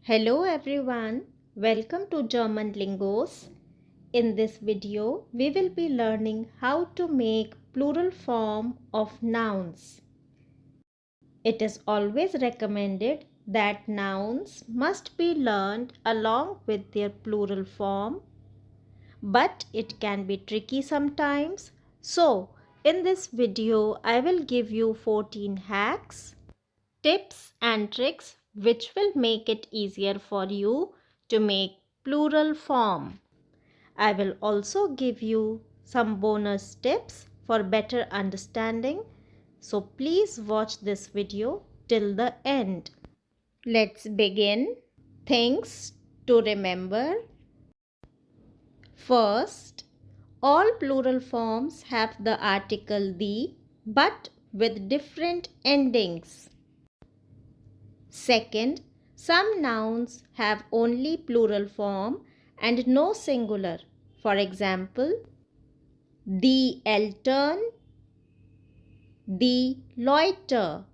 Hello everyone, welcome to German Lingos. In this video, we will be learning how to make plural form of nouns. It is always recommended that nouns must be learned along with their plural form, but it can be tricky sometimes. So, in this video, I will give you 14 hacks, tips and tricks which will make it easier for you to make plural form. I will also give you some bonus tips for better understanding. So please watch this video till the end. Let's begin. Things to remember. First, all plural forms have the article the but with different endings. Second, some nouns have only plural form and no singular. For example, the eltern, the loiter.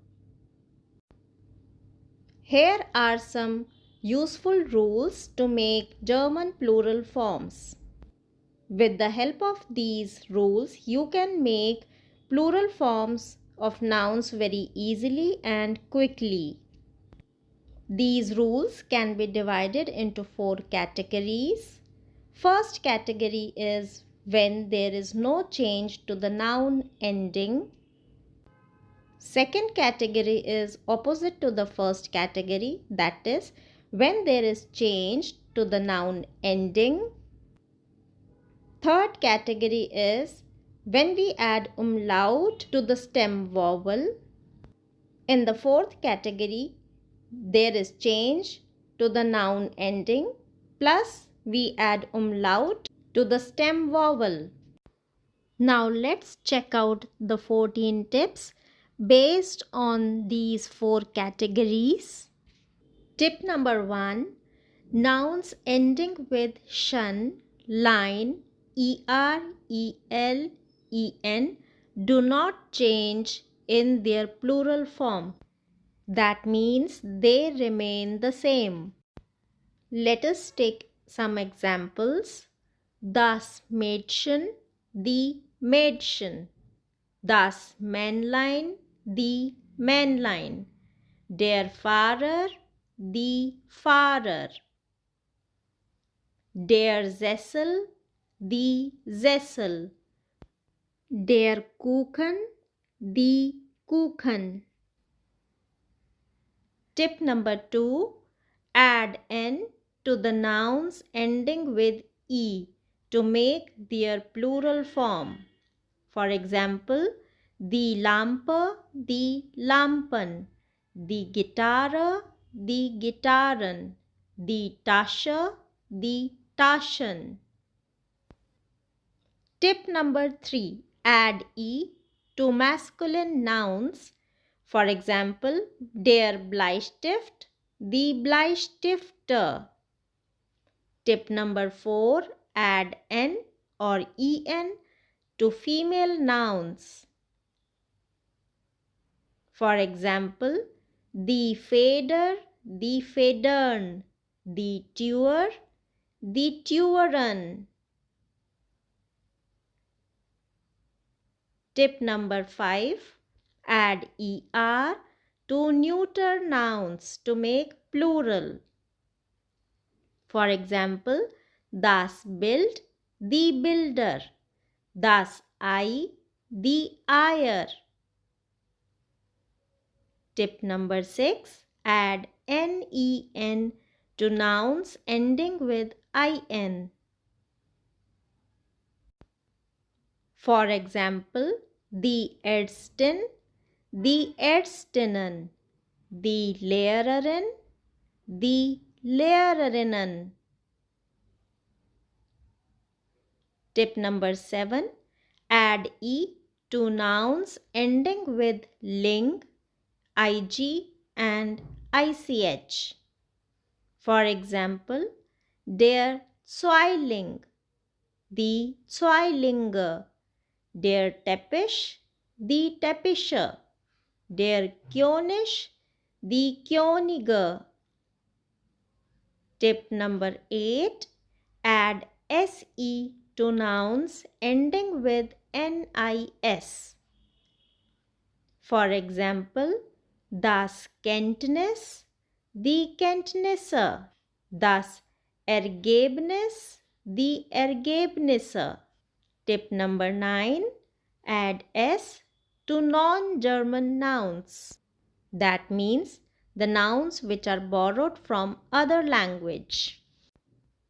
Here are some useful rules to make German plural forms. With the help of these rules, you can make plural forms of nouns very easily and quickly. These rules can be divided into 4 categories. First category is when there is no change to the noun ending. Second category is opposite to the first category, that is when there is change to the noun ending. Third category is when we add umlaut to the stem vowel. In the fourth category, there is change to the noun ending plus we add umlaut to the stem vowel. Now let's check out the 14 tips based on these 4 categories. Tip number 1. Nouns ending with shun, line, er, el, en do not change in their plural form. That means they remain the same. Let us take some examples. Das Mädchen, die Mädchen. Das Männlein, die Männlein. Der Fahrer, die Fahrer. Der Sessel, die Sessel. Der Kuchen, die Kuchen. Tip number 2. Add n to the nouns ending with e to make their plural form. For example, die Lampe, die Lampen, die Gitarre, die Gitarren, die Tasche, die Taschen. Tip number 3. Add e to masculine nouns. For example, der Bleistift, die Bleistifte. Tip number 4. Add n or en to female nouns. For example, die Feder, die Federn, die Tür, die Türen. Tip number 5. Add er to neuter nouns to make plural. For example, das Bild, die Bilder, das Ei, die Eier. Tip number 6. Add nen to nouns ending with in. For example, die Ärztin, die Ärztinnen, die Lehrerin, die Lehrerinnen. Tip number 7. Add e to nouns ending with ling, ig and ich. For example, der Zweiling, die Zweilinge, der Teppich, die Teppiche, der König, die Könige. Tip number 8. Add se to nouns ending with nis. For example, das Kenntnis, die Kenntnisse, das Ergebnis, die Ergebnisse. Tip number 9. Add s to non-German nouns. That means the nouns which are borrowed from other language.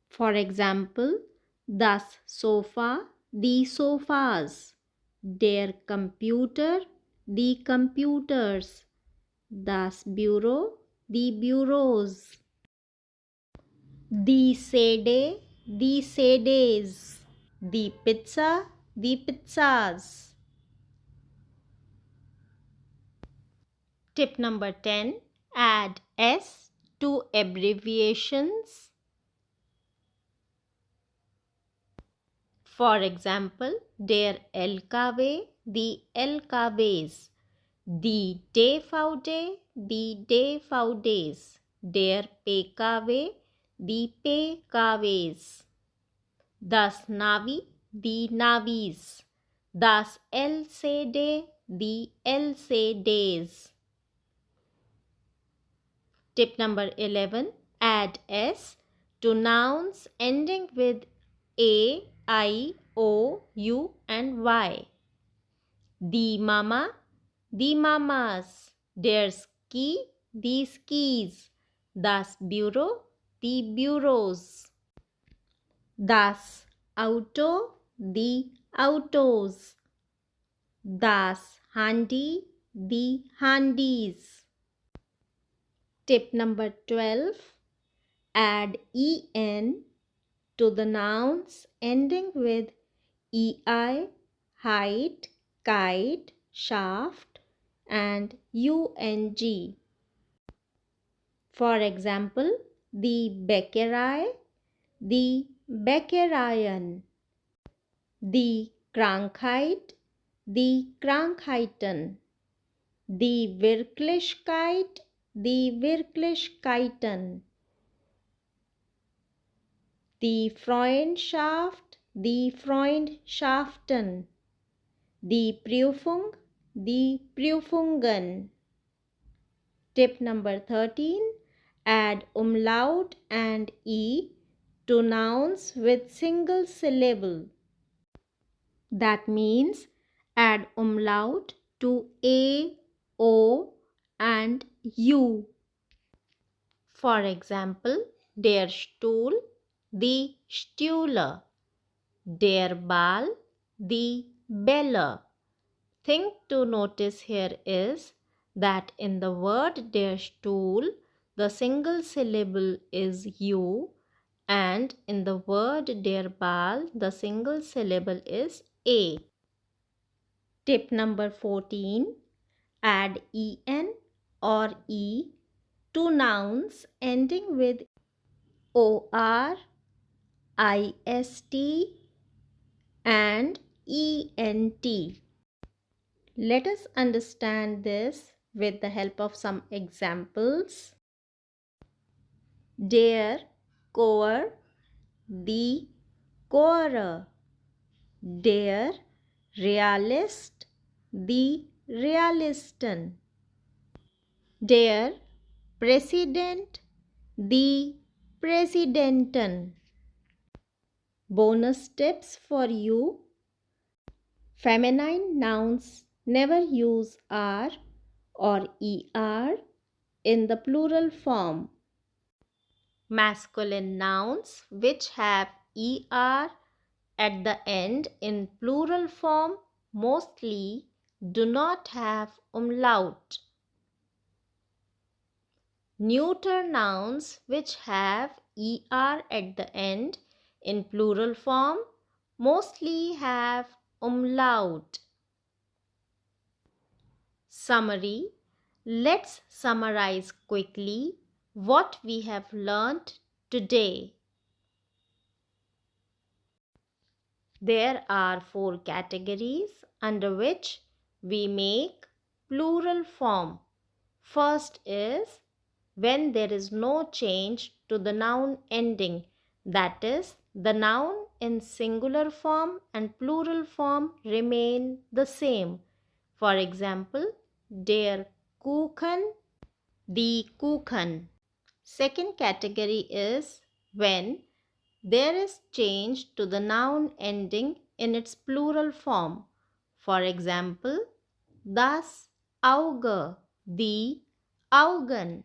For example, das Sofa, die Sofas, der Computer, die Computers, das Bureau, die Bureaus, die Sede, die Sedes, the pizza, the pizzas. Tip number 10. Add s to abbreviations. For example, der LKW, the LKWs, die DVD, the DVDs, der PKW, the PKWs, das Navi, the Navis, das LCD, the LCDs. Tip number 11. Add s to nouns ending with a, I, O, U and Y. The mama, the mamas, der ski, the skis, das Bureau, the bureaus, das Auto, the autos, das Handy, the handies. Tip number 12. Add en to the nouns ending with ei, height, kite, shaft and ung. For example, the Bäckerei, the Bäckereien, die Krankheit, die Krankheiten, die Wirklichkeit, die Wirklichkeiten, die Freundschaft, die Freundschaften, die Prüfung, die Prüfungen. Tip number 13. Add umlaut and e to nouns with single syllable. That means add umlaut to a, o and u. For example, der Stuhl, the Stühle, der Ball, the Bälle. Thing to notice here is that in the word der Stuhl, the single syllable is u, and in the word der Ball, the single syllable is a. Tip number 14. Add en or e to nouns ending with or, ist and ent. Let us understand this with the help of some examples. Der Chor, the choir, der Realist, the Realisten, der Präsident, the Präsidenten. Bonus tips for you. Feminine nouns never use r or er in the plural form. Masculine nouns which have er at the end in plural form mostly do not have umlaut. Neuter nouns which have er at the end in plural form mostly have umlaut. Summary. Let's summarize quickly what we have learnt today. There are 4 categories under which we make plural form. First is when there is no change to the noun ending. That is, the noun in singular form and plural form remain the same. For example, der Kuchen, die Kuchen. Second category is when there is change to the noun ending in its plural form. For example, das Auge, die Augen.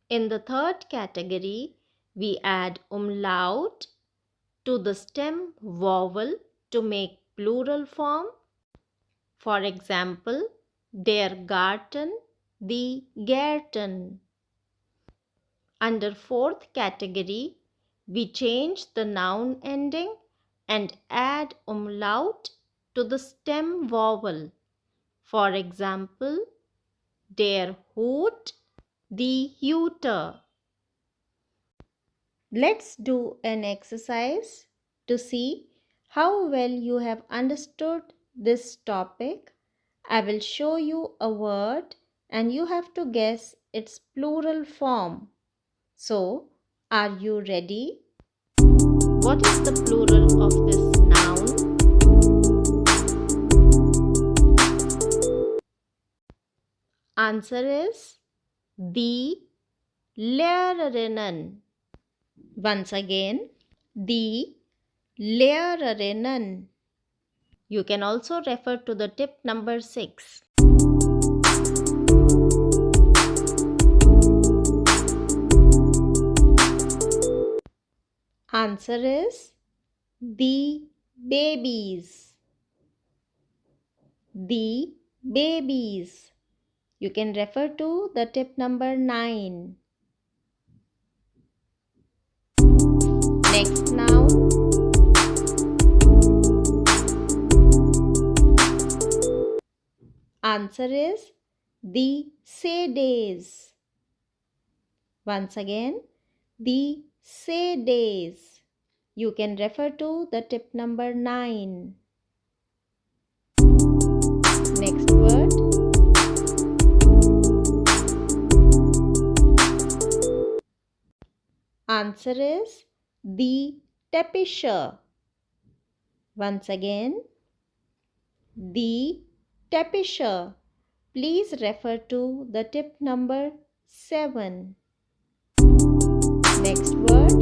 In the third category, we add umlaut to the stem vowel to make plural form. For example, der Garten, die Gärten. Under fourth category, we change the noun ending and add umlaut to the stem vowel. For example, der Hut, die Hüte. Let's do an exercise to see how well you have understood this topic. I will show you a word and you have to guess its plural form. So, are you ready? What is the plural of this noun? Answer is die Lehrerinnen. Once again, die Lehrerinnen. You can also refer to the tip number 6. Answer is the babies. The babies. You can refer to the tip number 9. Next noun. Answer is the days. Once again, the days. You can refer to the tip number 9. Next word. Answer is the Teppiche. Once again, the Teppiche. Please refer to the tip number 7. Next word.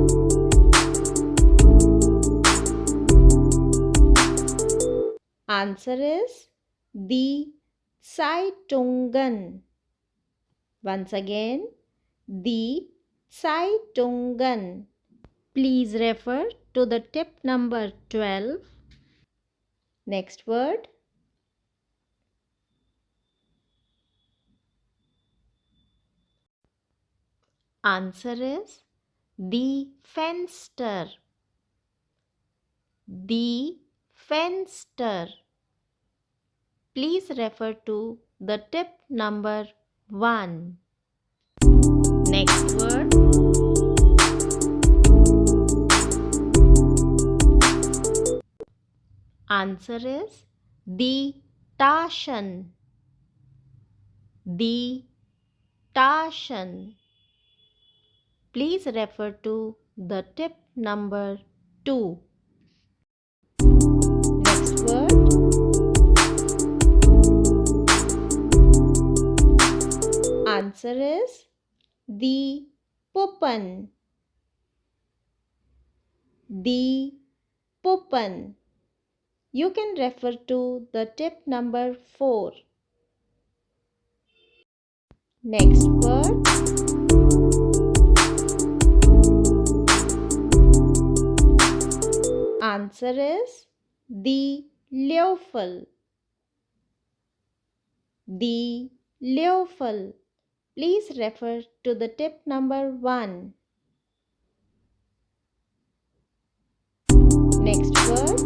Answer is the Zeitungen. Once again, the Zeitungen. Please refer to the tip number 12. Next word. Answer is the Fenster. The Fenster. Please refer to the tip number 1. Next word. Answer is the Taschen. The Taschen. Please refer to the tip number 2. Next word. Answer is the Puppen. The Puppen. You can refer to the tip number 4. Next word. Answer is the Löffel. The Löffel. Please refer to the tip number 1. Next word.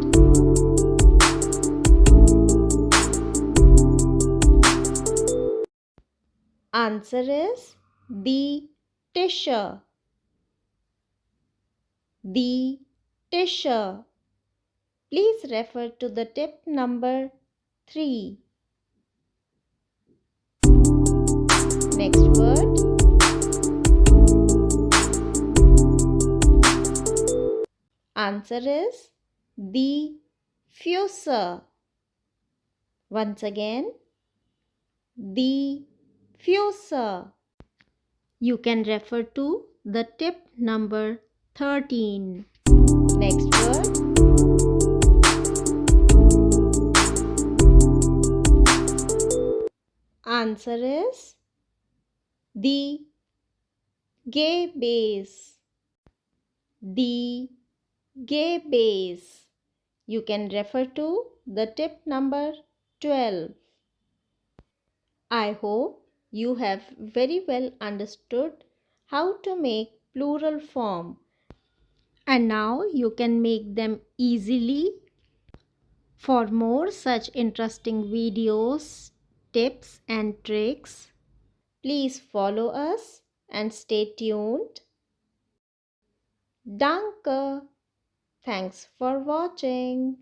Answer is the Tische. The Tische. Please refer to the tip number 3. Next word. Answer is the future. Once again, the future. You can refer to the tip number 13. Next word. Answer is the gay base. The gay base. You can refer to the tip number 12. I hope you have very well understood how to make plural form, and now you can make them easily. For more such interesting videos, tips and tricks, please follow us and stay tuned. Danke! Thanks for watching.